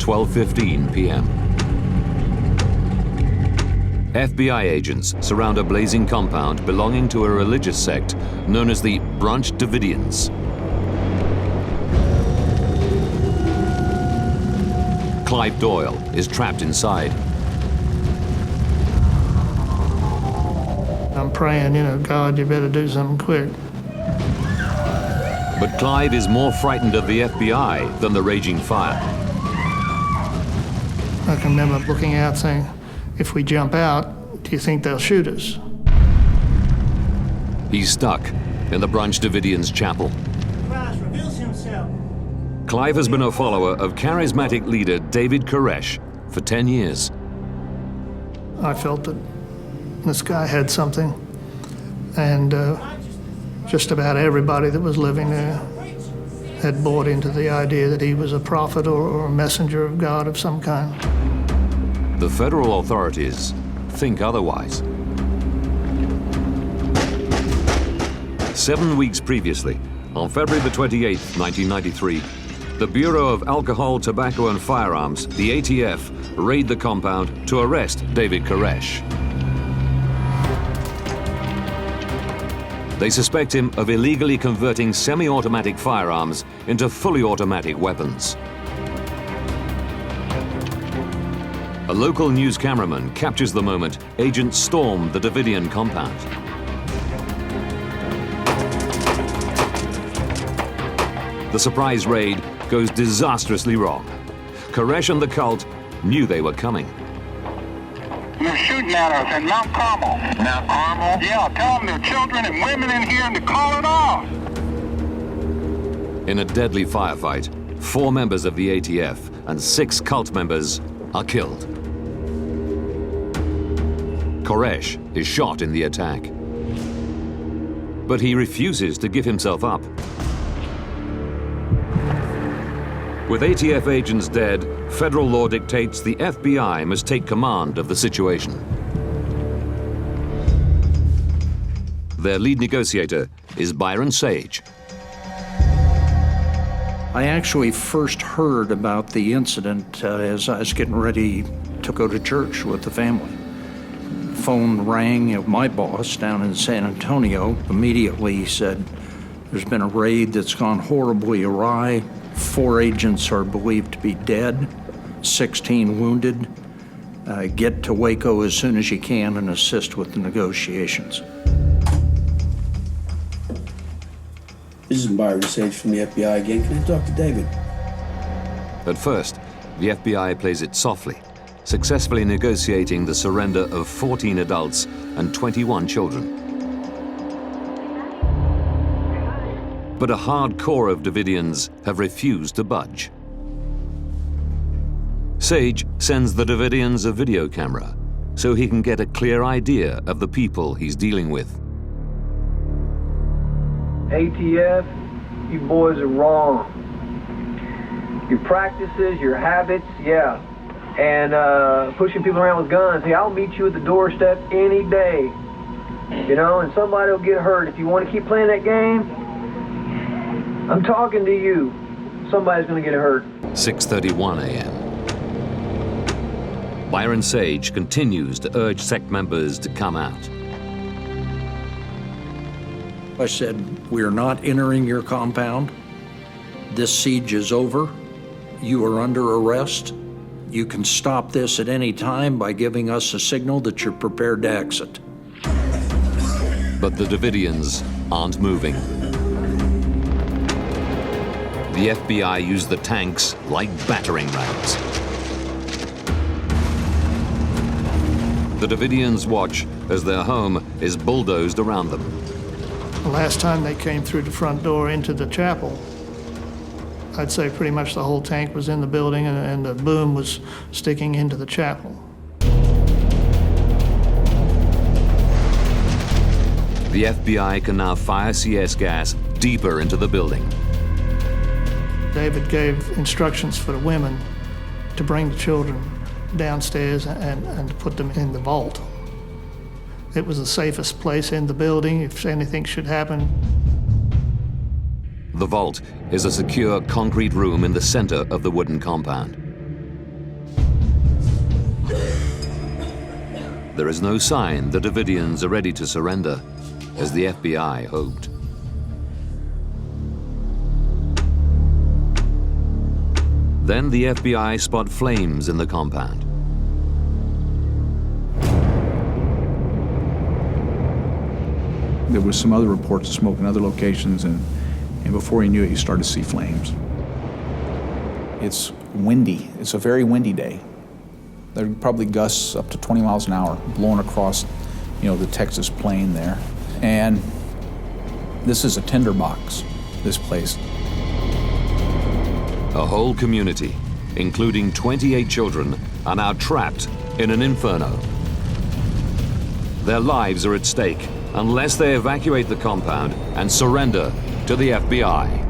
12:15 p.m. FBI agents surround a blazing compound belonging to a religious sect known as the Branch Davidians. Clive Doyle is trapped inside. I'm praying, God, you better do something quick. But Clive is more frightened of the FBI than the raging fire. I can remember looking out saying, if we jump out, do you think they'll shoot us? He's stuck in the Branch Davidians' chapel. Christ reveals himself. Clive has been a follower of charismatic leader David Koresh for 10 years. I felt that this guy had something, and just about everybody that was living there had bought into the idea that he was a prophet or a messenger of God of some kind. The federal authorities think otherwise. 7 weeks previously, on February the 28th, 1993, the Bureau of Alcohol, Tobacco and Firearms, the ATF, raid the compound to arrest David Koresh. They suspect him of illegally converting semi-automatic firearms into fully automatic weapons. A local news cameraman captures the moment agents storm the Davidian compound. The surprise raid goes disastrously wrong. Koresh and the cult knew they were coming. They're shooting at us in Mount Carmel. Mount Carmel? Yeah, tell them there are children and women in here and to call it off. In a deadly firefight, 4 members of the ATF and 6 cult members are killed. Koresh is shot in the attack. But he refuses to give himself up. With ATF agents dead, federal law dictates the FBI must take command of the situation. Their lead negotiator is Byron Sage. I actually first heard about the incident as I was getting ready to go to church with the family. Phone rang, my boss down in San Antonio immediately said, there's been a raid that's gone horribly awry. 4 agents are believed to be dead, 16 wounded. Get to Waco as soon as you can and assist with the negotiations. This is Byron Sage from the FBI again. Can I talk to David? At first, the FBI plays it softly, successfully negotiating the surrender of 14 adults and 21 children. But a hard core of Davidians have refused to budge. Sage sends the Davidians a video camera so he can get a clear idea of the people he's dealing with. ATF, you boys are wrong. Your practices, your habits, yeah. And pushing people around with guns. Hey, I'll meet you at the doorstep any day. And somebody will get hurt. If you want to keep playing that game, I'm talking to you. Somebody's going to get hurt. 6:31 a.m. Byron Sage continues to urge sect members to come out. I said, we're not entering your compound. This siege is over. You are under arrest. You can stop this at any time by giving us a signal that you're prepared to exit. But the Davidians aren't moving. The FBI used the tanks like battering rams. The Davidians watch as their home is bulldozed around them. The last time they came through the front door into the chapel, I'd say pretty much the whole tank was in the building and the boom was sticking into the chapel. The FBI can now fire CS gas deeper into the building. David gave instructions for the women to bring the children downstairs and put them in the vault. It was the safest place in the building if anything should happen. The vault is a secure concrete room in the center of the wooden compound. there is no sign the Davidians are ready to surrender, as the FBI hoped. Then the FBI spot flames in the compound. There was some other reports of smoke in other locations, and before you knew it, you started to see flames. It's windy. It's a very windy day. There are probably gusts up to 20 miles an hour blowing across, the Texas plain there. And this is a tinderbox, this place. A whole community, including 28 children, are now trapped in an inferno. Their lives are at stake unless they evacuate the compound and surrender to the FBI.